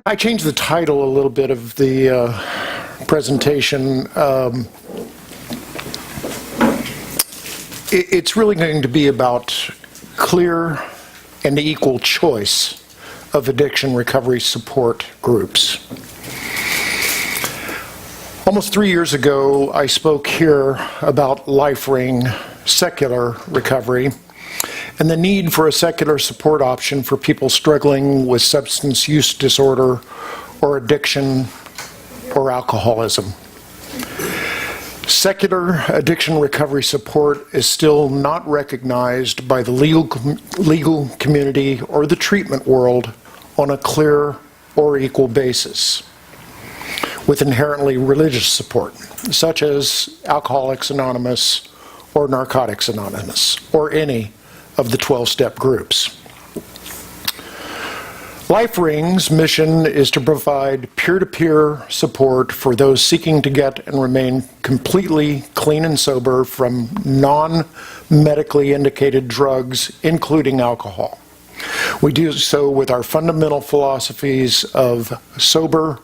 I changed the title a little bit of the presentation. It's really going to be about clear and equal choice of addiction recovery support groups. Almost 3 years ago, I spoke here about LifeRing secular recovery and the need for a secular support option for people struggling with substance use disorder or addiction or alcoholism. Secular addiction recovery support is still not recognized by the legal community or the treatment world on a clear or equal basis with inherently religious support, such as Alcoholics Anonymous or Narcotics Anonymous, or any of the 12-step groups. LifeRing's mission is to provide peer-to-peer support for those seeking to get and remain completely clean and sober from non-medically indicated drugs, including alcohol. We do so with our fundamental philosophies of sober,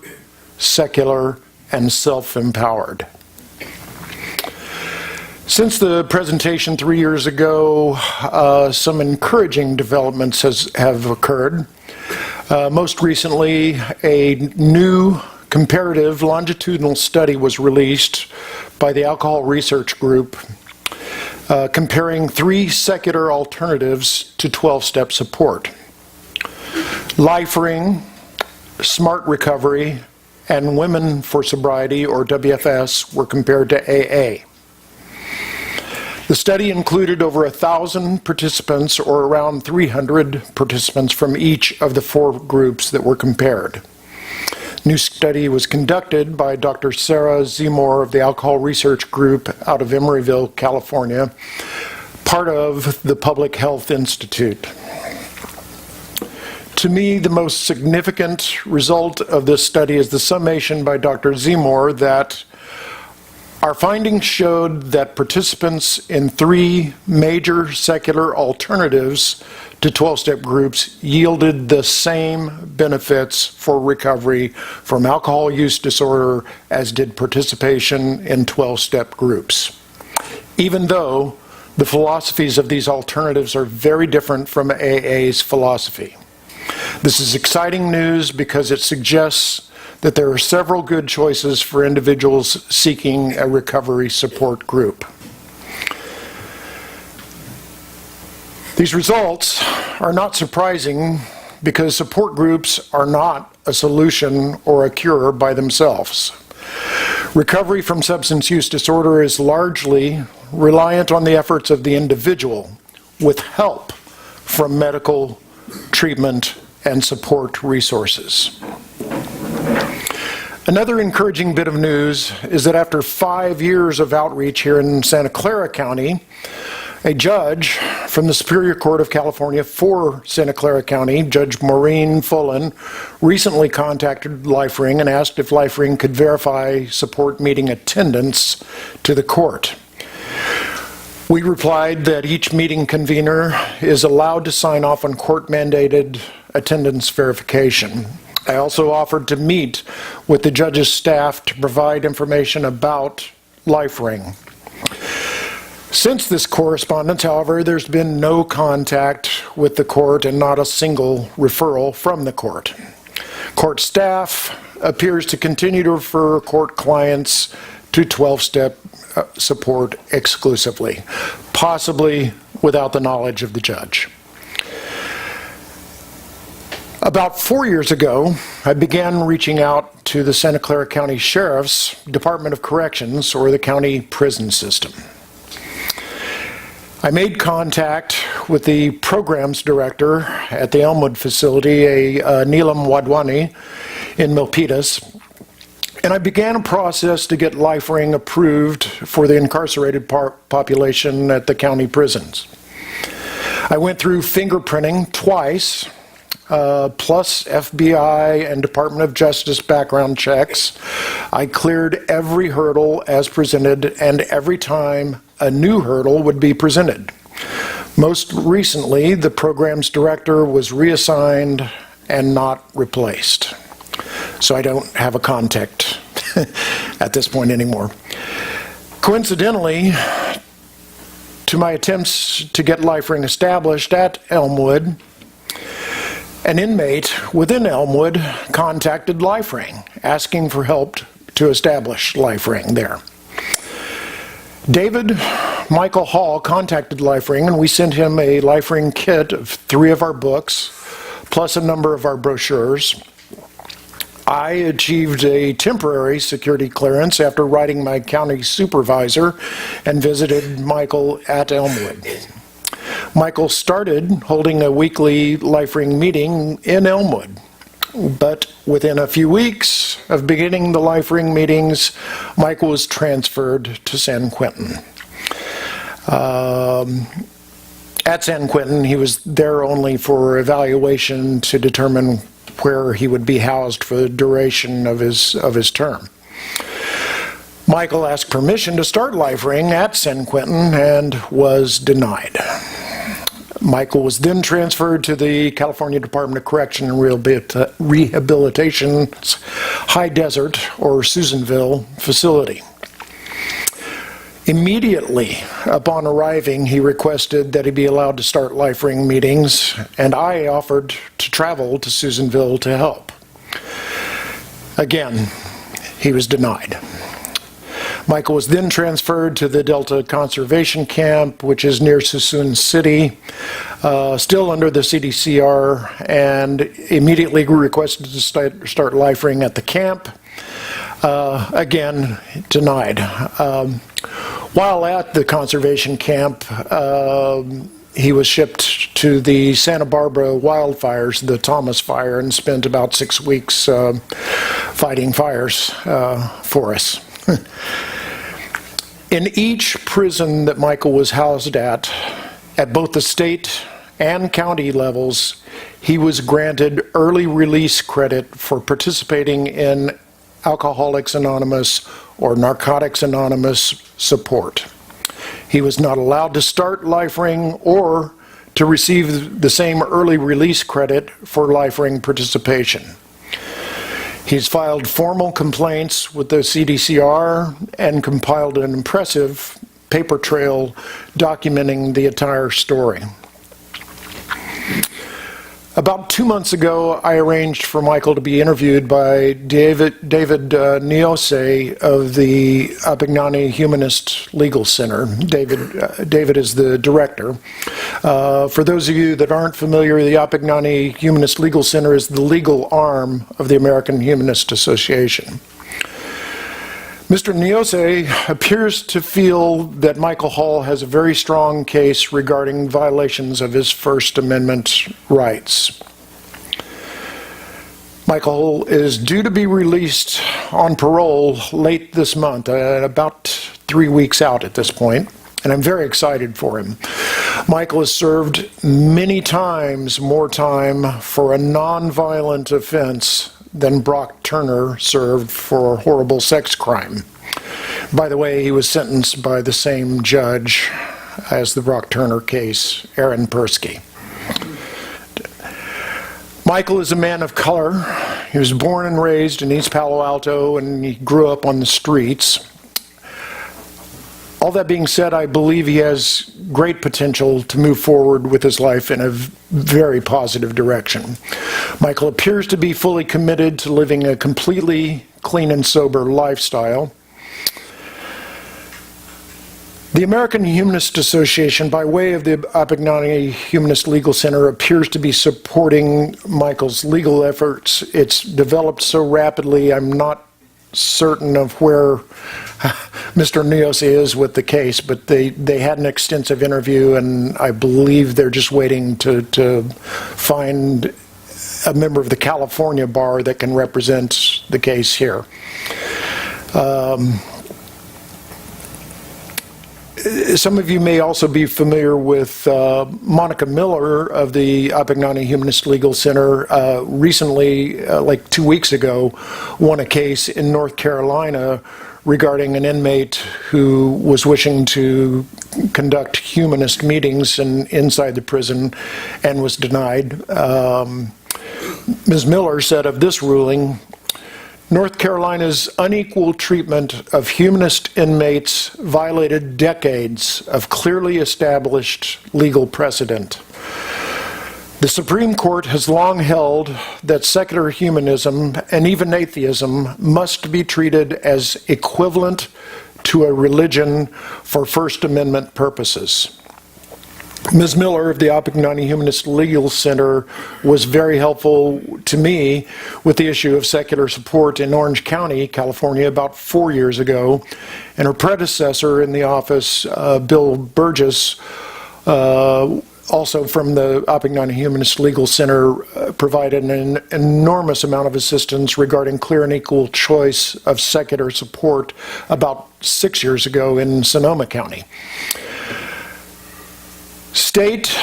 secular, and self-empowered. Since the presentation 3 years ago, some encouraging developments have occurred. Most recently, a new comparative longitudinal study was released by the Alcohol Research Group comparing 3 secular alternatives to 12-step support. LifeRing, Smart Recovery, and Women for Sobriety, or WFS, were compared to AA. The study included over 1,000 participants, or around 300 participants from each of the 4 groups that were compared. New study was conducted by Dr. Sarah Zemore of the Alcohol Research Group out of Emeryville, California, part of the Public Health Institute. To me, the most significant result of this study is the summation by Dr. Zemore that our findings showed that participants in 3 major secular alternatives to 12-step groups yielded the same benefits for recovery from alcohol use disorder as did participation in 12-step groups, even though the philosophies of these alternatives are very different from AA's philosophy. This is exciting news because it suggests that there are several good choices for individuals seeking a recovery support group. These results are not surprising because support groups are not a solution or a cure by themselves. Recovery from substance use disorder is largely reliant on the efforts of the individual with help from medical treatment and support resources. Another encouraging bit of news is that after 5 years of outreach here in Santa Clara County, a judge from the Superior Court of California for Santa Clara County, Judge Maureen Fullen, recently contacted LifeRing and asked if LifeRing could verify support meeting attendance to the court. We replied that each meeting convener is allowed to sign off on court-mandated attendance verification. I also offered to meet with the judge's staff to provide information about LifeRing. Since this correspondence, however, there's been no contact with the court and not a single referral from the court. Court staff appears to continue to refer court clients to 12-step support exclusively, possibly without the knowledge of the judge. About 4 years ago, I began reaching out to the Santa Clara County Sheriff's Department of Corrections, or the county prison system. I made contact with the programs director at the Elmwood facility, Neelam Wadwani, in Milpitas, and I began a process to get LifeRing approved for the incarcerated population at the county prisons. I went through fingerprinting twice, plus FBI and Department of Justice background checks. I cleared every hurdle as presented, and every time a new hurdle would be presented. Most recently, the program's director was reassigned and not replaced. so I don't have a contact at this point anymore. Coincidentally, to my attempts to get LifeRing established at Elmwood, an inmate within Elmwood contacted LifeRing, asking for help to establish LifeRing there. Mykel Hall contacted LifeRing, and we sent him a LifeRing kit of 3 of our books, plus a number of our brochures. I achieved a temporary security clearance after writing my county supervisor and visited Mykel at Elmwood. Mykel started holding a weekly LifeRing meeting in Elmwood, but within a few weeks of beginning the LifeRing meetings, Mykel was transferred to San Quentin. At San Quentin, he was there only for evaluation to determine where he would be housed for the duration of his term. Mykel asked permission to start LifeRing at San Quentin and was denied. Mykel was then transferred to the California Department of Correction and Rehabilitation's High Desert, or Susanville, facility. Immediately upon arriving, he requested that he be allowed to start LifeRing meetings, and I offered to travel to Susanville to help. Again, he was denied. Mykel was then transferred to the Delta Conservation Camp, which is near Suisun City, still under the CDCR, and immediately requested to start LifeRing at the camp. Again, denied. While at the conservation camp, he was shipped to the Santa Barbara wildfires, the Thomas Fire, and spent about 6 weeks fighting fires for us. In each prison that Mykel was housed at both the state and county levels, he was granted early release credit for participating in Alcoholics Anonymous or Narcotics Anonymous support. He was not allowed to start LifeRing or to receive the same early release credit for LifeRing participation. He's filed formal complaints with the CDCR and compiled an impressive paper trail documenting the entire story. About 2 months ago, I arranged for Mykel to be interviewed by David Niose of the Apignani Humanist Legal Center. David is the director. For those of you that aren't familiar, the Apignani Humanist Legal Center is the legal arm of the American Humanist Association. Mr. Niose appears to feel that Mykel Hall has a very strong case regarding violations of his First Amendment rights. Mykel is due to be released on parole late this month, about 3 weeks out at this point, and I'm very excited for him. Mykel has served many times more time for a non-violent offense than Brock Turner served for a horrible sex crime. By the way, he was sentenced by the same judge as the Brock Turner case, Aaron Persky. Mykel is a man of color. He was born and raised in East Palo Alto, and he grew up on the streets. All that being said, I believe he has great potential to move forward with his life in a very positive direction. Mykel appears to be fully committed to living a completely clean and sober lifestyle. The American Humanist Association, by way of the Apignani Humanist Legal Center, appears to be supporting Mykel's legal efforts. It's developed so rapidly, I'm not certain of where Mr. Niose is with the case, but they had an extensive interview, and I believe they're just waiting to find a member of the California bar that can represent the case here. Some of you may also be familiar with Monica Miller of the Apignani Humanist Legal Center. Recently, like 2 weeks ago, won a case in North Carolina regarding an inmate who was wishing to conduct humanist meetings inside the prison and was denied. Ms. Miller said of this ruling, North Carolina's unequal treatment of humanist inmates violated decades of clearly established legal precedent. The Supreme Court has long held that secular humanism and even atheism must be treated as equivalent to a religion for First Amendment purposes. Ms. Miller of the Appignani Humanist Legal Center was very helpful to me with the issue of secular support in Orange County, California, about 4 years ago. And her predecessor in the office, Bill Burgess, also from the Appignani Humanist Legal Center, provided an enormous amount of assistance regarding clear and equal choice of secular support about 6 years ago in Sonoma County. State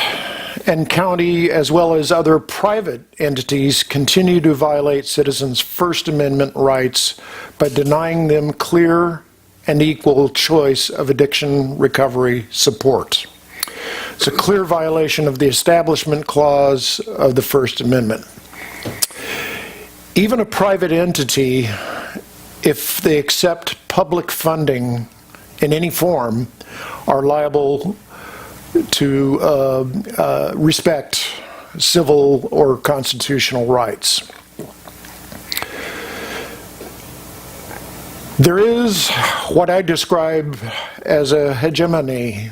and county, as well as other private entities, continue to violate citizens' First Amendment rights by denying them clear and equal choice of addiction recovery support. It's a clear violation of the Establishment Clause of the First Amendment. Even a private entity, if they accept public funding in any form, are liable to respect civil or constitutional rights. There is what I describe as a hegemony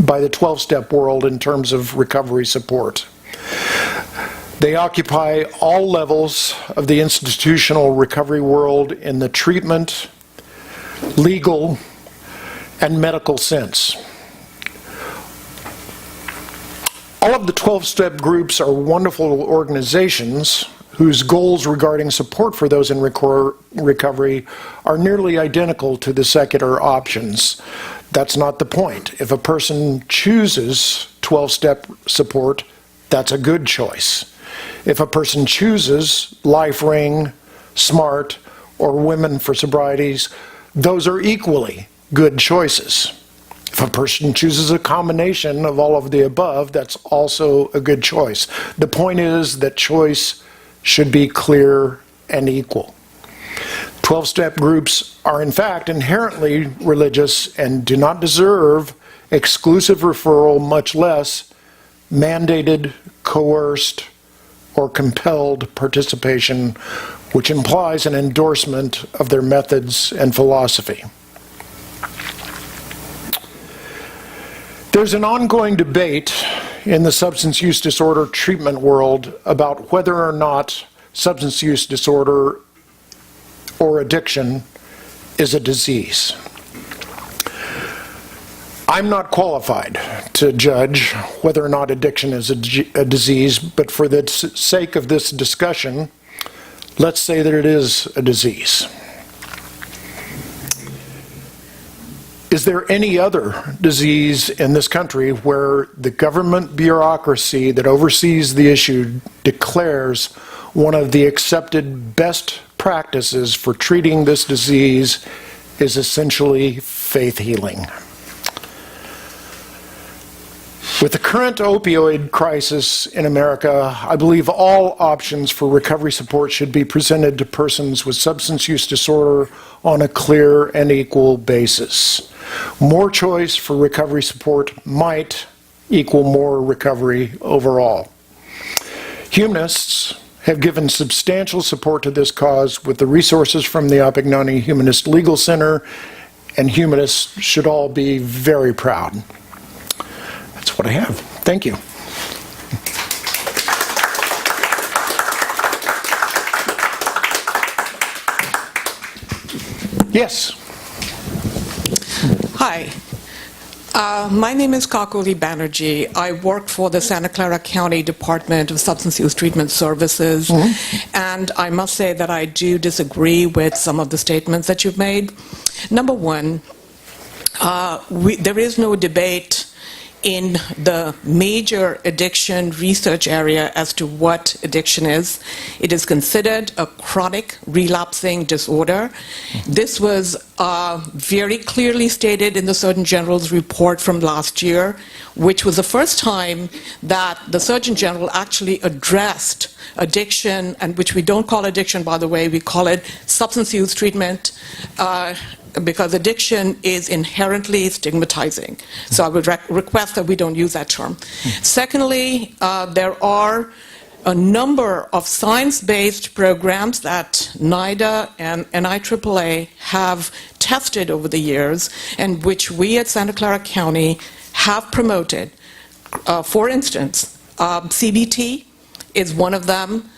by the 12-step world in terms of recovery support. They occupy all levels of the institutional recovery world in the treatment, legal, and medical sense. All of the 12-step groups are wonderful organizations whose goals regarding support for those in recovery are nearly identical to the secular options. That's not the point. If a person chooses 12-step support, that's a good choice. If a person chooses Life Ring, SMART, or Women for Sobrieties, those are equally good choices. If a person chooses a combination of all of the above, that's also a good choice. The point is that choice should be clear and equal. 12-step groups are in fact inherently religious and do not deserve exclusive referral, much less mandated, coerced, or compelled participation, which implies an endorsement of their methods and philosophy. There's an ongoing debate in the substance use disorder treatment world about whether or not substance use disorder or addiction is a disease. I'm not qualified to judge whether or not addiction is a disease, but for the sake of this discussion, let's say that it is a disease. Is there any other disease in this country where the government bureaucracy that oversees the issue declares one of the accepted best practices for treating this disease is essentially faith healing? With the current opioid crisis in America, I believe all options for recovery support should be presented to persons with substance use disorder on a clear and equal basis. More choice for recovery support might equal more recovery overall. Humanists have given substantial support to this cause with the resources from the Appignani Humanist Legal Center, and humanists should all be very proud. That's what I have. Thank you. Yes. Hi. My name is Kakuli Banerjee. I work for the Santa Clara County Department of Substance Use Treatment Services, and I must say that I do disagree with some of the statements that you've made. Number one, there is no debate in the major addiction research area as to what addiction is. It is considered a chronic relapsing disorder. This was very clearly stated in the Surgeon General's report from last year, which was the first time that the Surgeon General actually addressed addiction, and which we don't call addiction, by the way, we call it substance use treatment, because addiction is inherently stigmatizing. So I would request that we don't use that term. Secondly, there are a number of science-based programs that NIDA and IAAA have tested over the years, and which we at Santa Clara County have promoted. For instance, CBT is one of them.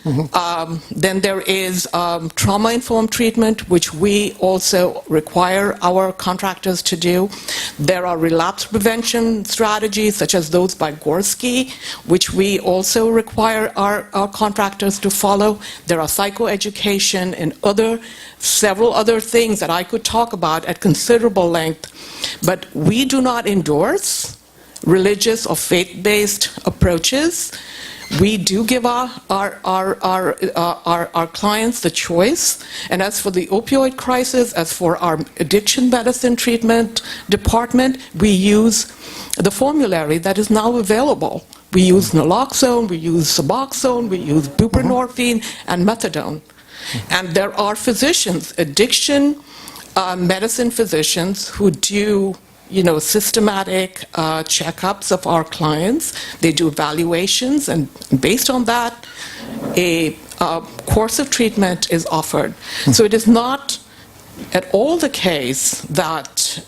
Then there is trauma-informed treatment, which we also require our contractors to do. There are relapse prevention strategies, such as those by Gorski, which we also require our contractors to follow. There are psychoeducation and several other things that I could talk about at considerable length. But we do not endorse religious or faith-based approaches. We do give our clients the choice. And as for the opioid crisis, as for our addiction medicine treatment department, we use the formulary that is now available. We use naloxone, we use Suboxone, we use buprenorphine and methadone. And there are physicians, addiction medicine physicians, who do systematic checkups of our clients. They do evaluations, and based on that, a course of treatment is offered. So it is not at all the case that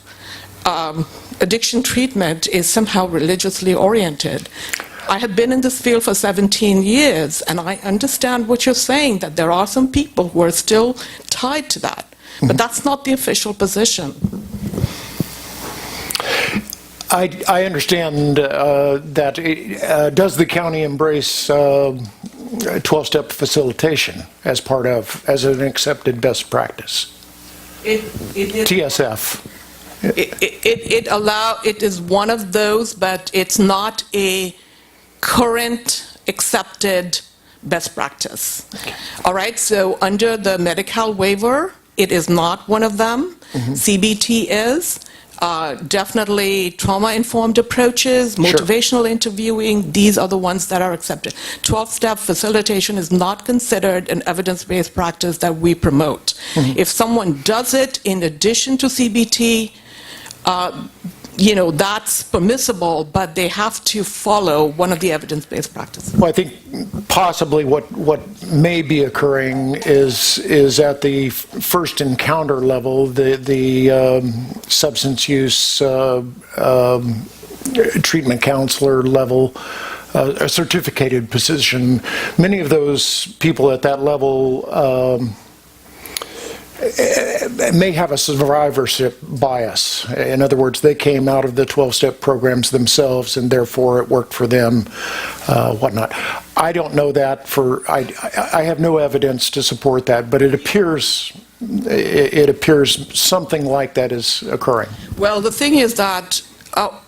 addiction treatment is somehow religiously oriented. I have been in this field for 17 years, and I understand what you're saying, that there are some people who are still tied to that. But that's not the official position. I understand that. Does the county embrace 12-step facilitation as an accepted best practice? TSF. It is one of those, but it's not a current accepted best practice. Okay. All right, so under the Medi-Cal waiver, it is not one of them. CBT is. Definitely trauma-informed approaches, motivational interviewing, these are the ones that are accepted. 12-step facilitation is not considered an evidence-based practice that we promote. If someone does it in addition to CBT, that's permissible, but they have to follow one of the evidence-based practices. Well, I think possibly what may be occurring is at the first encounter level, the substance use treatment counselor level, a certificated position. Many of those people at that level may have a survivorship bias. In other words, they came out of the 12-step programs themselves, and therefore it worked for them, whatnot. I don't know that I have no evidence to support that, but it appears something like that is occurring. Well, the thing is that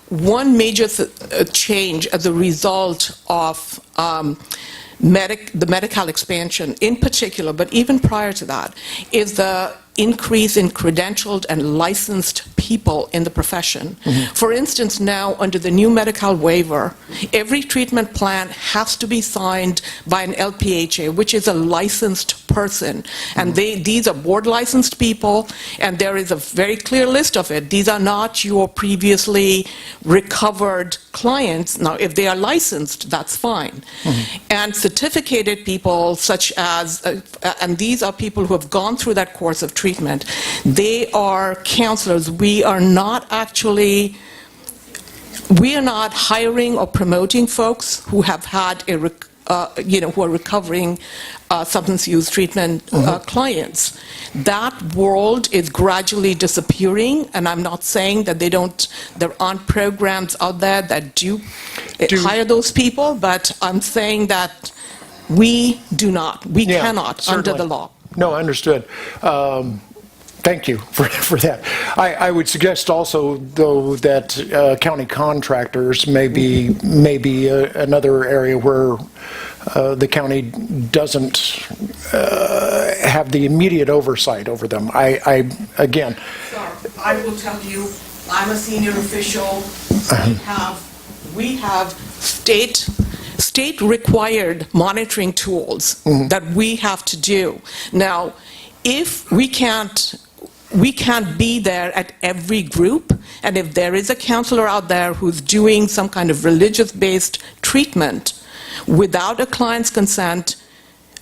one major change as a result of the Medi-Cal expansion in particular, but even prior to that, is the increase in credentialed and licensed people in the profession. For instance, now under the new Medi-Cal waiver, every treatment plan has to be signed by an LPHA, which is a licensed person. And these are board licensed people, and there is a very clear list of it. These are not your previously recovered clients. Now, if they are licensed, that's fine. And certificated people, such as, and these are people who have gone through that course of treatment, they are counselors. We are not hiring or promoting folks who have had who are recovering substance use treatment clients. That world is gradually disappearing, and I'm not saying that there aren't programs out there that do hire those people, but I'm saying that we cannot, certainly. under the law. No, understood. Thank you for that. I would suggest also, though, that county contractors may be another area where the county doesn't have the immediate oversight over them. Again. Sir, I will tell you, I'm a senior official. We have state-required monitoring tools that we have to do. Now, if we can't be there at every group, and if there is a counselor out there who's doing some kind of religious-based treatment without a client's consent,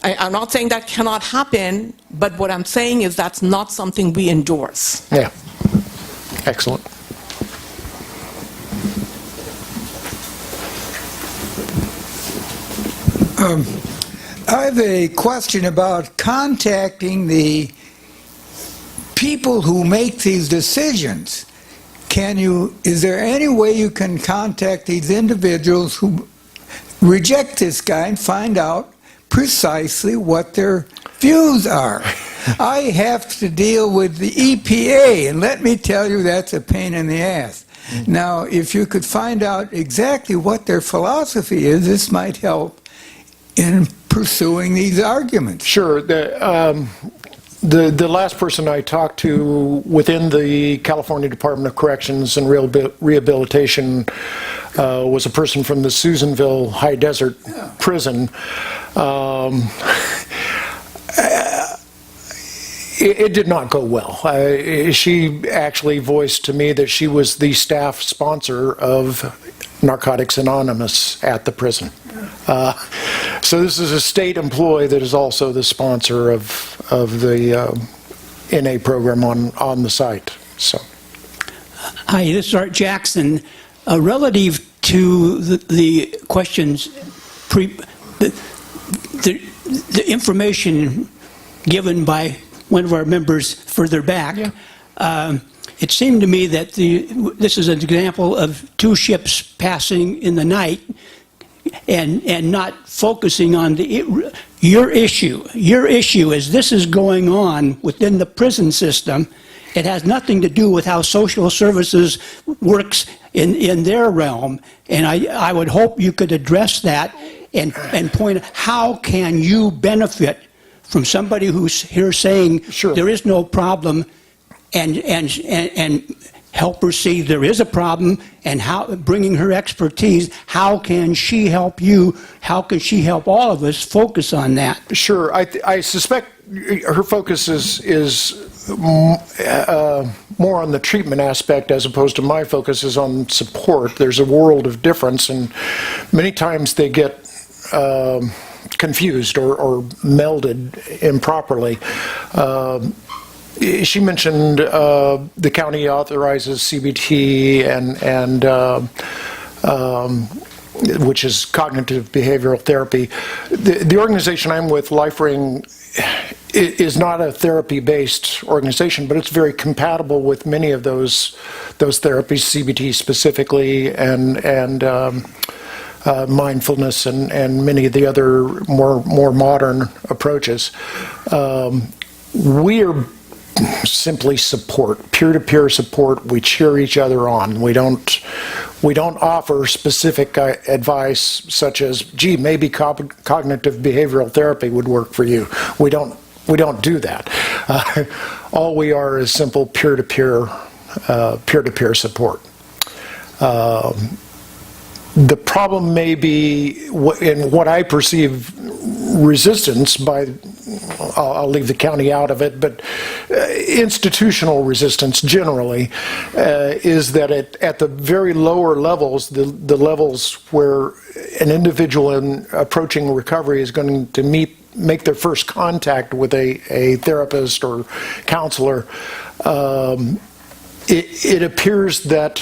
I'm not saying that cannot happen, but what I'm saying is that's not something we endorse. Yeah. Excellent. I have a question about contacting the people who make these decisions. Is there any way you can contact these individuals who reject this guy and find out precisely what their views are? I have to deal with the EPA, and let me tell you, that's a pain in the ass. Now, if you could find out exactly what their philosophy is, this might help in pursuing these arguments. Sure. The last person I talked to within the California Department of Corrections and Rehabilitation was a person from the Susanville High Desert Prison. It did not go well. She actually voiced to me that she was the staff sponsor of Narcotics Anonymous at the prison. So this is a state employee that is also the sponsor of the NA program on the site. So, hi, this is Art Jackson. Relative to the questions, the information given by one of our members further back. Yeah. It seemed to me that this is an example of two ships passing in the night and not focusing on your issue. Your issue is this is going on within the prison system. It has nothing to do with how social services works in their realm. And I would hope you could address that and point how can you benefit from somebody who's here saying sure. There is no problem and help her see there is a problem, and how bringing her expertise, how can she help you, how can she help all of us focus on that? Sure. I suspect her focus is more on the treatment aspect as opposed to my focus is on support. There's a world of difference, and many times they get confused or melded improperly. She mentioned the county authorizes CBT and which is cognitive behavioral therapy. The organization I'm with, LifeRing, is not a therapy-based organization, but it's very compatible with many of those therapies, CBT specifically, and mindfulness and many of the other more modern approaches. We are simply support, peer-to-peer support. We cheer each other on. We don't offer specific advice such as, gee, maybe cognitive behavioral therapy would work for you. We don't do that. All we are is simple peer-to-peer support. The problem may be in what I perceive resistance by, I'll leave the county out of it, but institutional resistance generally is that at the very lower levels, the levels where an individual in approaching recovery is going to make their first contact with a therapist or counselor, it appears that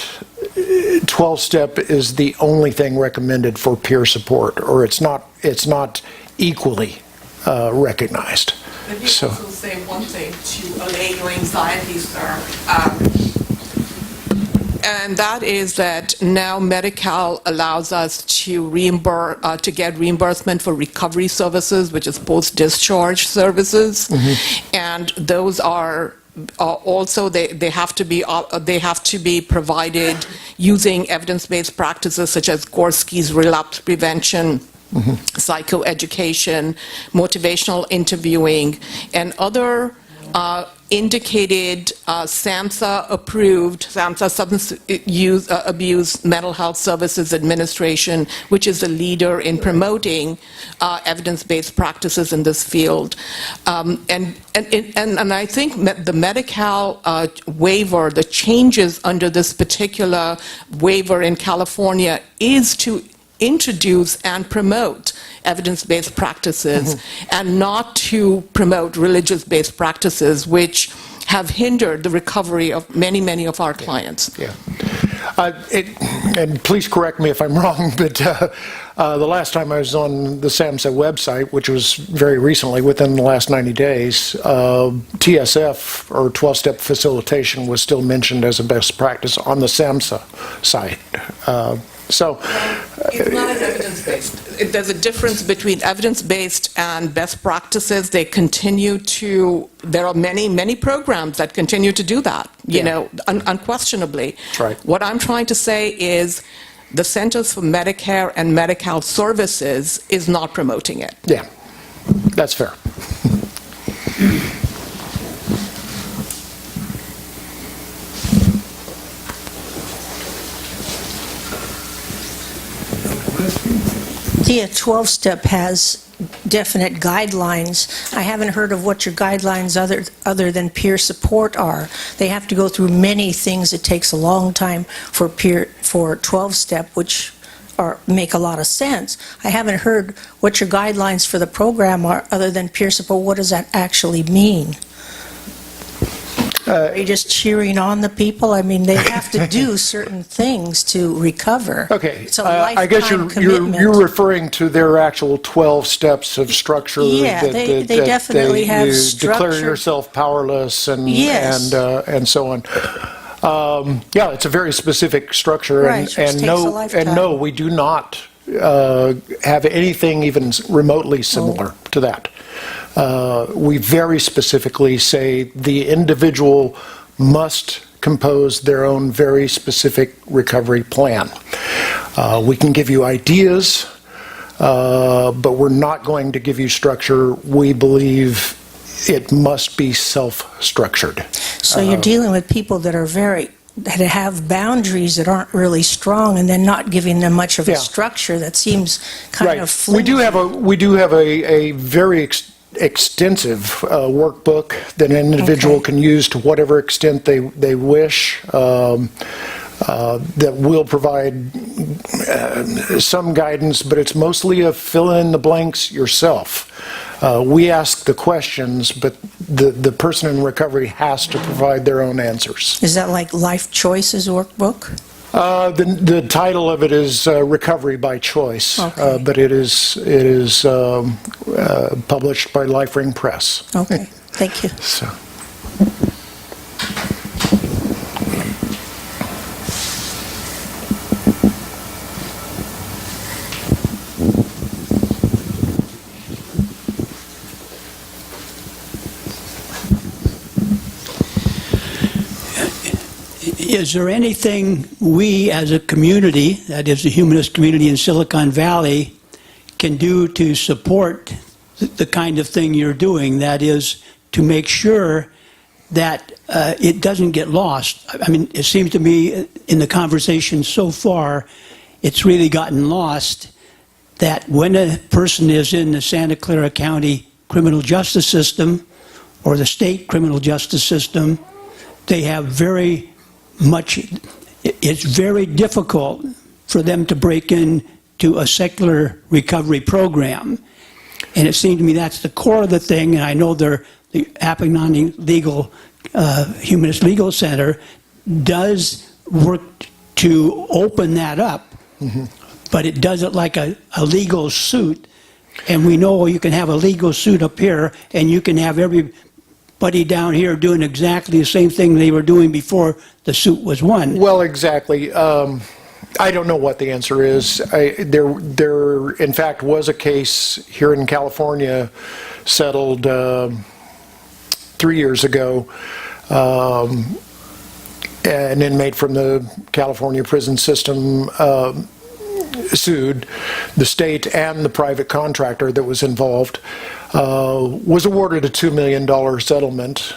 12-step is the only thing recommended for peer support, or it's not equally recognized. Let me also say one thing to allay your anxiety, sir. And that is that now Medi-Cal allows us to get reimbursement for recovery services, which is post-discharge services, and those are Also, they have to be provided using evidence-based practices such as Gorski's relapse prevention, psychoeducation, motivational interviewing, and other indicated SAMHSA-approved, SAMHSA Substance Abuse Mental Health Services Administration, which is a leader in promoting evidence-based practices in this field. And I think the Medi-Cal waiver, the changes under this particular waiver in California is to introduce and promote evidence-based practices and not to promote religious-based practices, which have hindered the recovery of many of our clients. Yeah. And please correct me if I'm wrong, but the last time I was on the SAMHSA website, which was very recently, within the last 90 days, TSF, or 12-step facilitation, was still mentioned as a best practice on the SAMHSA site. So it's not as evidence-based. There's a difference between evidence-based and best practices. They continue to, there are many programs that continue to do that, you know, unquestionably. That's right. What I'm trying to say is the Centers for Medicare and Medi-Cal Services is not promoting it. yeah, that's fair. The 12-step has definite guidelines. I haven't heard of what your guidelines other than peer support are. They have to go through many things. It takes a long time for 12-step, which make a lot of sense. I haven't heard what your guidelines for the program are other than peer support. What does that actually mean? Are you just cheering on the people? I mean, they have to do certain things to recover. Okay, It's a I guess lifetime commitment. you're referring to their actual 12 steps of structure. Yeah, they definitely have you structure. declare yourself powerless and Yes. and so on. Yeah, it's a very specific structure, Right, which takes a lifetime. no, we do not have anything even remotely similar to that. We very specifically say the individual must compose their own very specific recovery plan. We can give you ideas, but we're not going to give you structure. We believe it must be self-structured. So you're dealing with people that have boundaries that aren't really strong, and then not giving them much of a Yeah. structure that seems kind of flimsy. We do have a very extensive workbook that an individual can use to whatever extent they wish, that will provide some guidance, but it's mostly a fill in the blanks yourself. We ask the questions, but the person in recovery has to provide their own answers. Is that like Life Choices workbook? The title of it is Recovery by Choice, Okay. but it is published by Life Ring Press. Okay, thank you. So. Is there anything we as a community, that is the humanist community in Silicon Valley, can do to support the kind of thing you're doing, that is to make sure that it doesn't get lost? I mean, it seems to me in the conversation so far, it's really gotten lost that when a person is in the Santa Clara County criminal justice system or the state criminal justice system, they have it's very difficult for them to break into a secular recovery program. And it seems to me that's the core of the thing, and I know the Appomattox Legal, Humanist Legal Center does work to open that up, but it does it like a legal suit. And we know you can have a legal suit up here, and you can have everybody down here doing exactly the same thing they were doing before the suit was won. Well, exactly. I don't know what the answer is. There, in fact, was a case here in California settled 3 years ago an inmate from the California prison system sued the state and the private contractor that was involved, was awarded a $2 million settlement,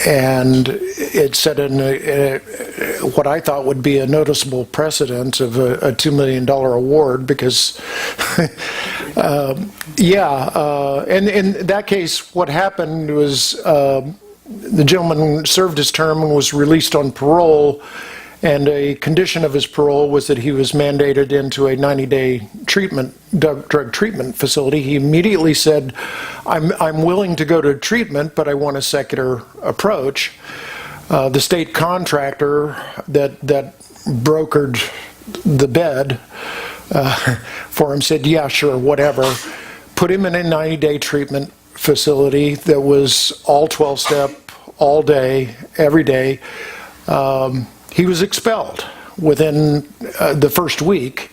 and it set in what I thought would be a noticeable precedent of a $2 million award, because and in that case what happened was the gentleman served his term and was released on parole, and a condition of his parole was that he was mandated into a 90-day drug treatment facility. He immediately said, I'm willing to go to treatment, but I want a secular approach. The state contractor that brokered the bed for him said, yeah, sure, whatever. Put him in a 90-day treatment facility that was all 12-step, all day, every day. He was expelled within the first week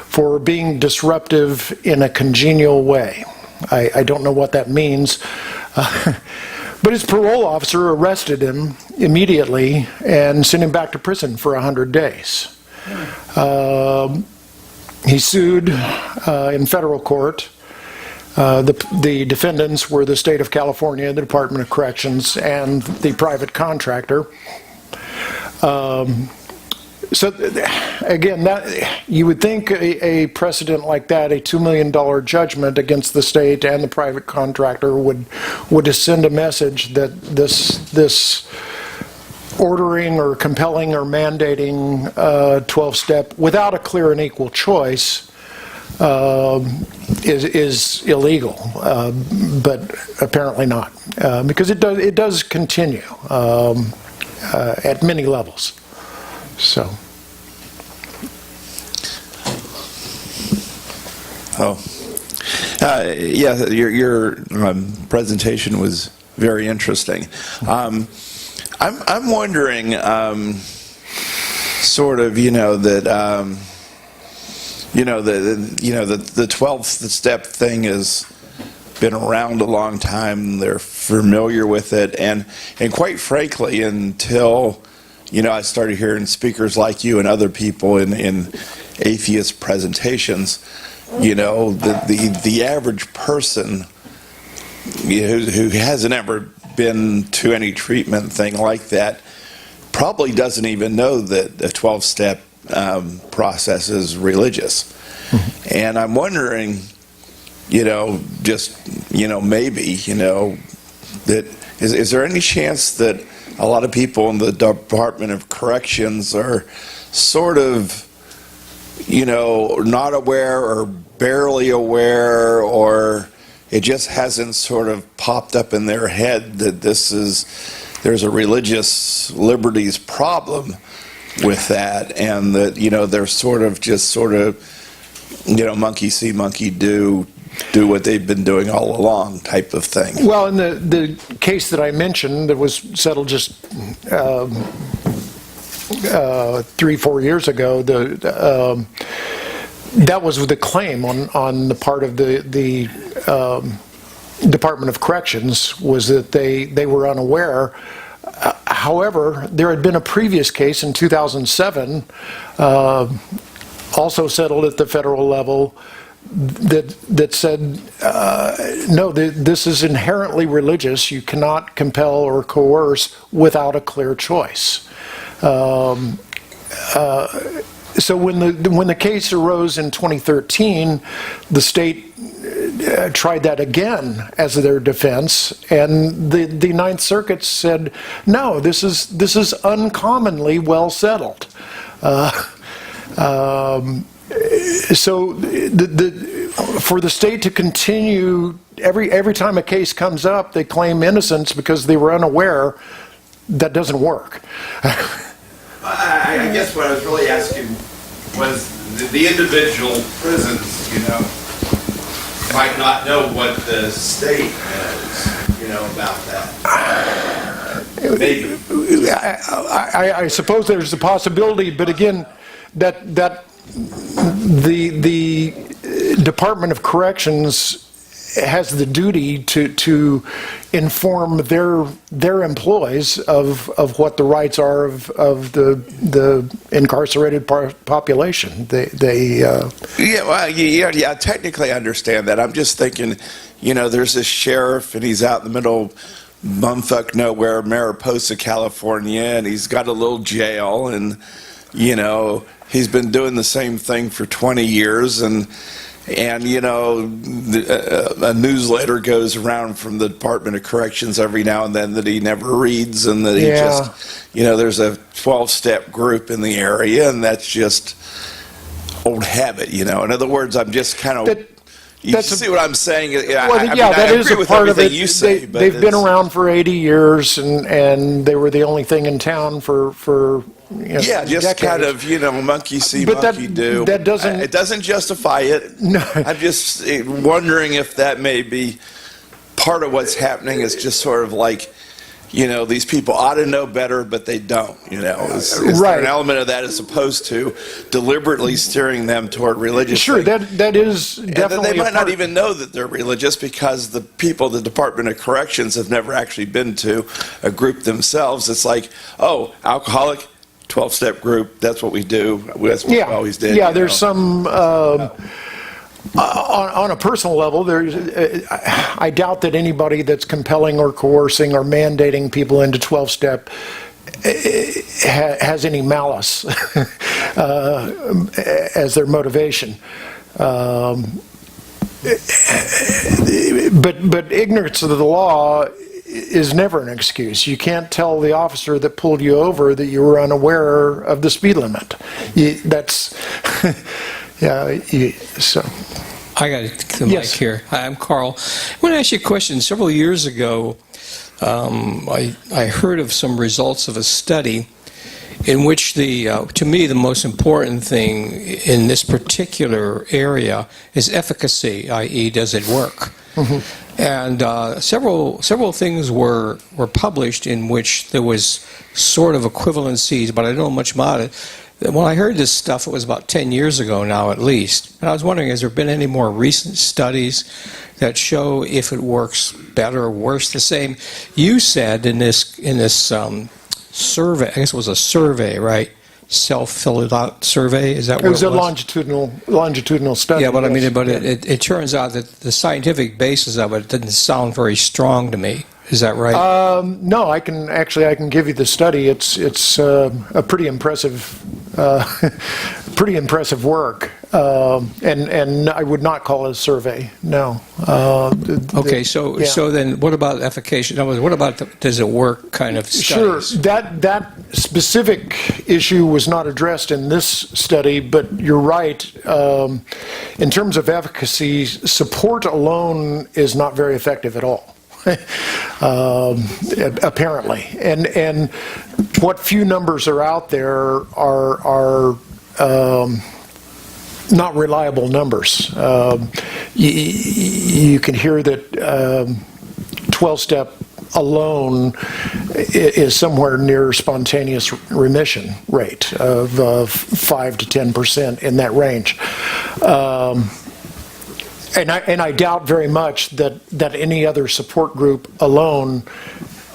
for being disruptive in a congenial way. I don't know what that means. But his parole officer arrested him immediately and sent him back to prison for 100 days. He sued in federal court. The defendants were the state of California, the Department of Corrections, and the private contractor. So again, that you would think a precedent like that, a $2 million judgment against the state and the private contractor, would send a message that this ordering or compelling or mandating 12-step without a clear and equal choice is illegal, but apparently not, because it does continue at many levels. So. Yeah, your presentation was very interesting. I'm wondering, sort of, that the 12th step thing has been around a long time. They're familiar with it, and quite frankly, until I started hearing speakers like you and other people in atheist presentations, the average person who hasn't ever been to any treatment thing like that probably doesn't even know that a 12-step process is religious. Mm-hmm. And I'm wondering, maybe, that is there any chance that a lot of people in the Department of Corrections are sort of, not aware or barely aware, or it just hasn't sort of popped up in their head that there's a religious liberties problem with that, and that, they're sort of monkey see, monkey do what they've been doing all along type of thing. Well, in the case that I mentioned that was settled just 3-4 years ago, that was the claim on the part of the Department of Corrections, was that they were unaware. However, there had been a previous case in 2007, also settled at the federal level, that said, no, this is inherently religious. You cannot compel or coerce without a clear choice. So when the case arose in 2013, the state tried that again as their defense, and the Ninth Circuit said, no, this is uncommonly well settled. So for the state to continue, every time a case comes up, they claim innocence because they were unaware. That doesn't work. I guess what I was really asking was the individual prisons, might not know what the state knows, about that. Maybe. I suppose there's a possibility, but again, that the Department of Corrections has the duty to inform their employees of what the rights are of the incarcerated population. I technically understand that. I'm just thinking, there's this sheriff and he's out in the middle of bumfuck nowhere, Mariposa, California, and he's got a little jail, and he's been doing the same thing for 20 years, and a newsletter goes around from the Department of Corrections every now and then that he never reads, and that he just, there's a 12-step group in the area, and that's just old habit, In other words, I'm just kind of... You see what I'm saying? That is a part of it. You say, they've been around for 80 years, and they were the only thing in town for just decades. kind of monkey see, But monkey do. that doesn't. It doesn't justify it. No. I'm just wondering if that may be part of what's happening. Is just sort of like, these people ought to know better, but they don't. Is there an element of that as opposed to deliberately steering them toward religious? Sure, that is definitely. And they might not even know that they're religious because the people, the Department of Corrections, have never actually been to a group themselves. It's like, oh, alcoholic, 12-step group. That's what we do. That's what we always did. Yeah, there's some. On a personal level, I doubt that anybody that's compelling or coercing or mandating people into 12-step has any malice as their motivation. But ignorance of the law is never an excuse. You can't tell the officer that pulled you over that you were unaware of the speed limit. That's so. I got the mic here. Hi, I'm Carl. I want to ask you a question. Several years ago, I heard of some results of a study in which to me, the most important thing in this particular area is efficacy, i.e., does it work? Mm-hmm. And several things were published in which there was sort of equivalencies, but I don't know much about it. When I heard this stuff, it was about 10 years ago now, at least. And I was wondering, has there been any more recent studies that show if it works better or worse? The same you said in this survey. I guess it was a survey, right? Self-filled out survey. Is that what it was? It was a longitudinal study. Yeah, but it turns out that the scientific basis of it didn't sound very strong to me. Is that right? No, I can give you the study. It's a pretty impressive work, and I would not call it a survey. No. Okay, so then what about efficacy? What about does it work kind of studies? Sure. That specific issue was not addressed in this study, but you're right. In terms of efficacy, support alone is not very effective at all. Apparently, and what few numbers are out there are not reliable numbers. You can hear that 12-step alone is somewhere near spontaneous remission rate of 5 to 10%, in that range. And I doubt very much that any other support group alone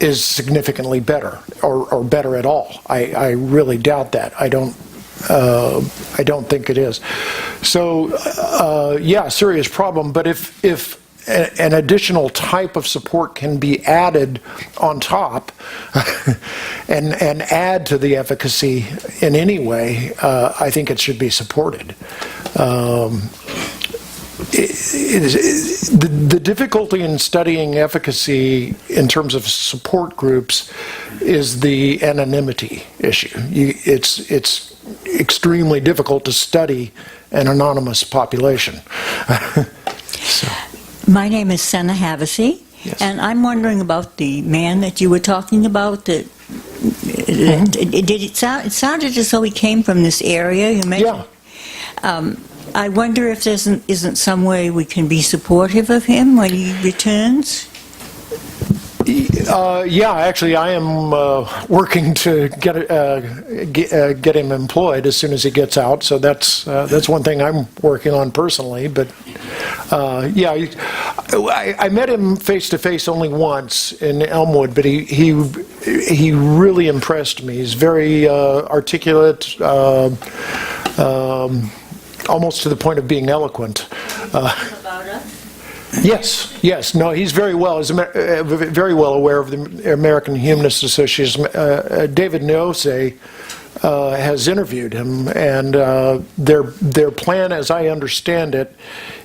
is significantly better or better at all. I really doubt that. I don't think it is. So serious problem. But if an additional type of support can be added on top and add to the efficacy in any way, I think it should be supported. The difficulty in studying efficacy in terms of support groups is the anonymity issue. It's extremely difficult to study an anonymous population. My name is Senna Havasi, and I'm wondering about the man that you were talking about. It sounded as though he came from this area. You mentioned. Yeah. I wonder if there isn't some way we can be supportive of him when he returns? Actually, I am working to get him employed as soon as he gets out. So that's one thing I'm working on personally. But I met him face to face only once in Elmwood, but he really impressed me. He's very articulate, almost to the point of being eloquent. Yes. No, he's very well aware of the American Humanist Association. David Neose has interviewed him, and their plan, as I understand it,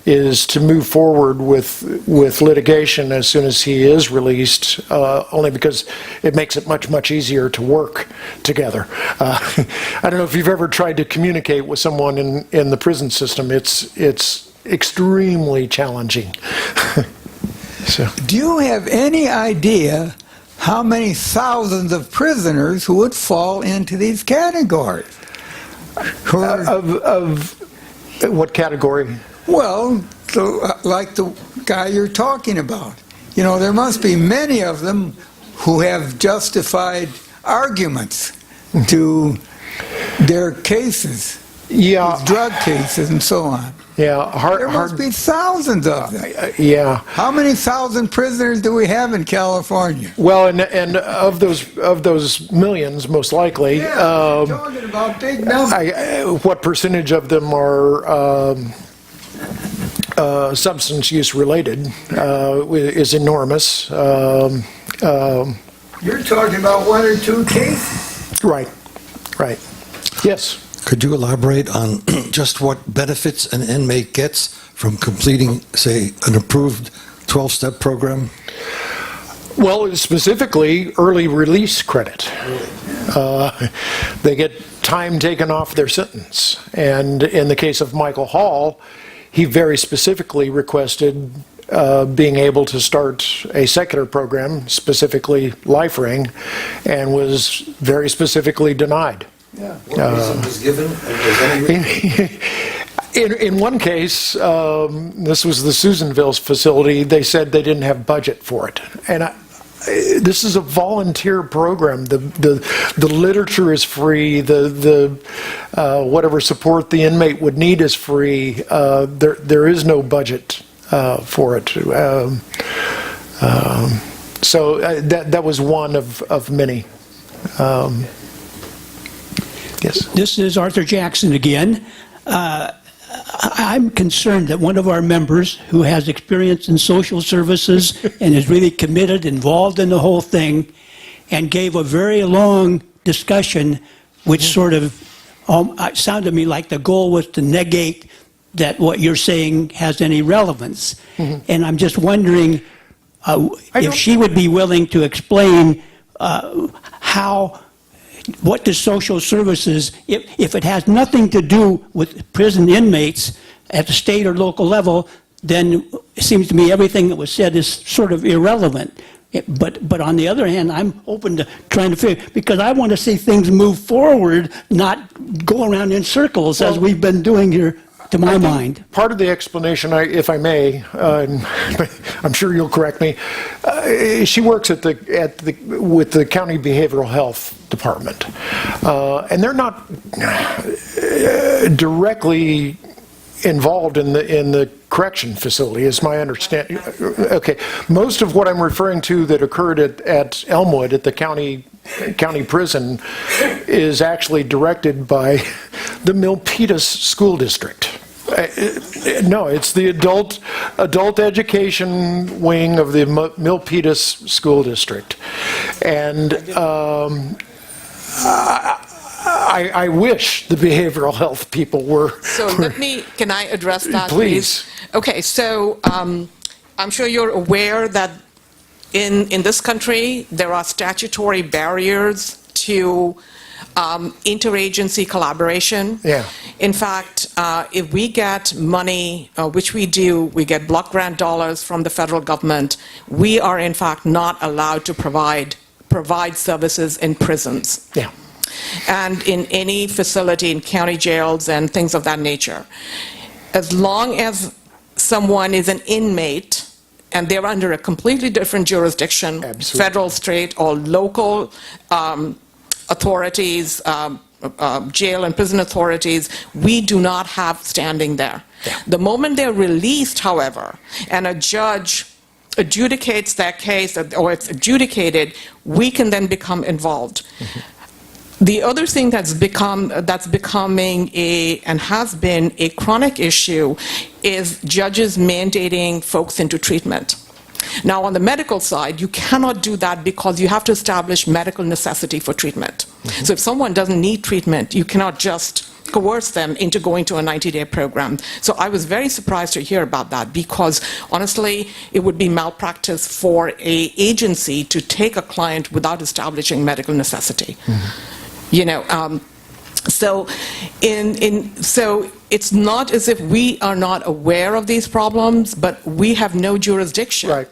is to move forward with litigation as soon as he is released, only because it makes it much easier to work together. I don't know if you've ever tried to communicate with someone in the prison system. It's extremely challenging. So. Do you have any idea how many thousands of prisoners who would fall into these categories? Of what category? Well, like the guy you're talking about. You know, there must be many of them who have justified arguments to their cases, Yeah. these drug cases and so on. Yeah, There must be thousands of them. Yeah. How many thousand prisoners do we have in California? Well, and of those millions, most likely, We're talking about big numbers. what percentage of them are substance use related is enormous. You're talking about one or two cases. Right. Yes. Could you elaborate on just what benefits an inmate gets from completing, say, an approved 12-step program? Well, specifically, early release credit. They get time taken off their sentence. And in the case of Mykel Hall, he very specifically requested being able to start a secular program, specifically Life Ring, and was very specifically denied. Yeah. What reason was given? Was any In one case, this was the Susanville facility, they said they didn't have budget for it. And this is a volunteer program. The literature is free. The whatever support the inmate would need is free. There is no budget for it. So that was one of many. Yes. This is Arthur Jackson again. I'm concerned that one of our members who has experience in social services and is really committed, involved in the whole thing, and gave a very long discussion which sort of sounded to me like the goal was to negate that what you're saying has any relevance. And I'm just wondering if she would be willing to explain what does social services, if it has nothing to do with prison inmates at the state or local level, then it seems to me everything that was said is sort of irrelevant. But on the other hand, I'm open to trying to figure, because I want to see things move forward, not go around in circles as we've been doing here, to my mind. Part of the explanation, if I may, I'm sure you'll correct me, she works with the county behavioral health department, and they're not directly involved in the correction facility, is my understanding. Okay, most of what I'm referring to that occurred at Elmwood, at the county prison, is actually directed by the Milpitas School District. No, it's the adult education wing of the Milpitas School District, and I wish the behavioral health people were. So can I address that, please? Okay, so I'm sure you're aware that in this country there are statutory barriers to interagency collaboration. Yeah. In fact, if we get money, which we do, we get block grant dollars from the federal government, we are in fact not allowed to provide services in prisons. Yeah. And in any facility, in county jails and things of that nature. As long as someone is an inmate and they're under a completely different jurisdiction, Absolutely. federal, state, or local authorities, jail and prison authorities, we do not have standing there. The moment they're released, however, and a judge adjudicates that case, or it's adjudicated, we can then become involved. The other thing that's becoming and has been a chronic issue is judges mandating folks into treatment. Now, on the medical side, you cannot do that because you have to establish medical necessity for treatment. So if someone doesn't need treatment, you cannot just coerce them into going to a 90-day program. So I was very surprised to hear about that, because honestly, it would be malpractice for an agency to take a client without establishing medical necessity. You know, so it's not as if we are not aware of these problems, but we have no jurisdiction. Right.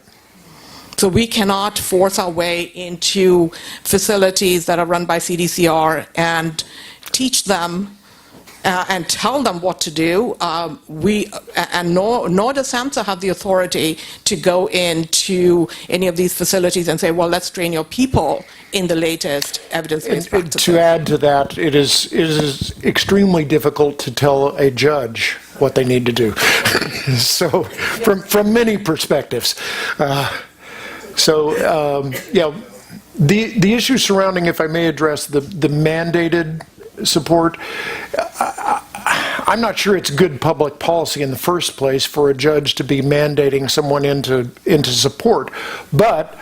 So we cannot force our way into facilities that are run by CDCR and teach them and tell them what to do. Nor does SAMHSA have the authority to go into any of these facilities and say, well, let's train your people in the latest evidence-based practices. To add to that, it is extremely difficult to tell a judge what they need to do. So, from many perspectives. Yeah, the issue surrounding, if I may address, the mandated support, I'm not sure it's good public policy in the first place for a judge to be mandating someone into support. But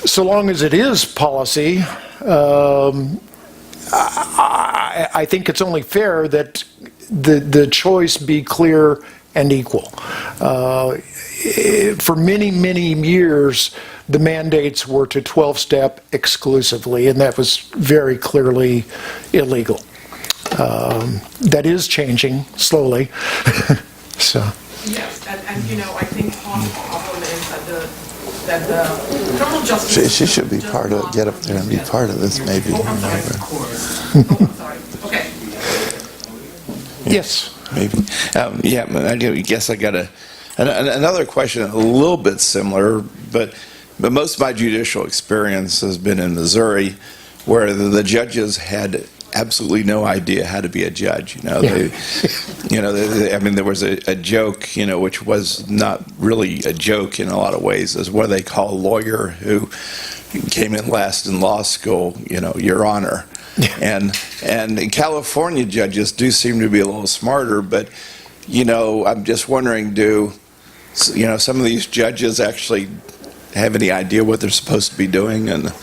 so long as it is policy, I think it's only fair that the choice be clear and equal. For many, many years, the mandates were to 12-step exclusively, and that was very clearly illegal. That is changing slowly. So. Yes, and you know, I think part of the problem is that the criminal justice She should be part of, get up there and be part of this, maybe. I'm sorry. Okay. Yes. Maybe. Yeah, I guess I got another question, a little bit similar, but most of my judicial experience has been in Missouri, where the judges had absolutely no idea how to be a judge. You know, I mean, there was a joke, you know, which was not really a joke in a lot of ways, is what they call a lawyer who came in last in law school, you know, Your Honor. And California judges do seem to be a little smarter, but, you know, I'm just wondering, do, you know, some of these judges actually have any idea what they're supposed to be doing, and,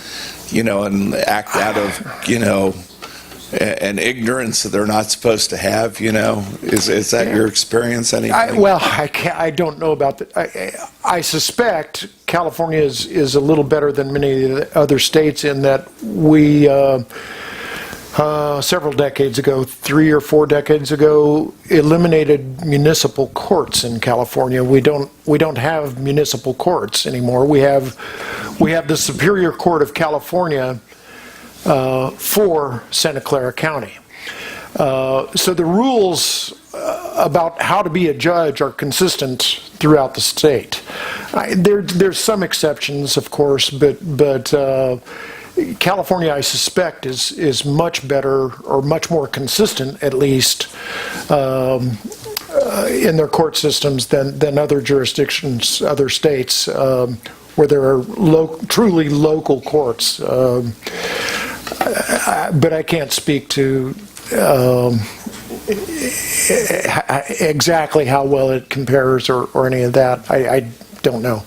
you know, and act out of, you know, an ignorance that they're not supposed to have, you know? Is that your experience, anything? I don't know about that. I suspect California is a little better than many of the other states in that we, several decades ago, 3 or 4 decades ago, eliminated municipal courts in California. We don't have municipal courts anymore. We have the Superior Court of California for Santa Clara County. So the rules about how to be a judge are consistent throughout the state. There's some exceptions, of course, but California, I suspect, is much better, or much more consistent, at least, in their court systems than other jurisdictions, other states, where there are truly local courts. But I can't speak to exactly how well it compares or any of that. I don't know.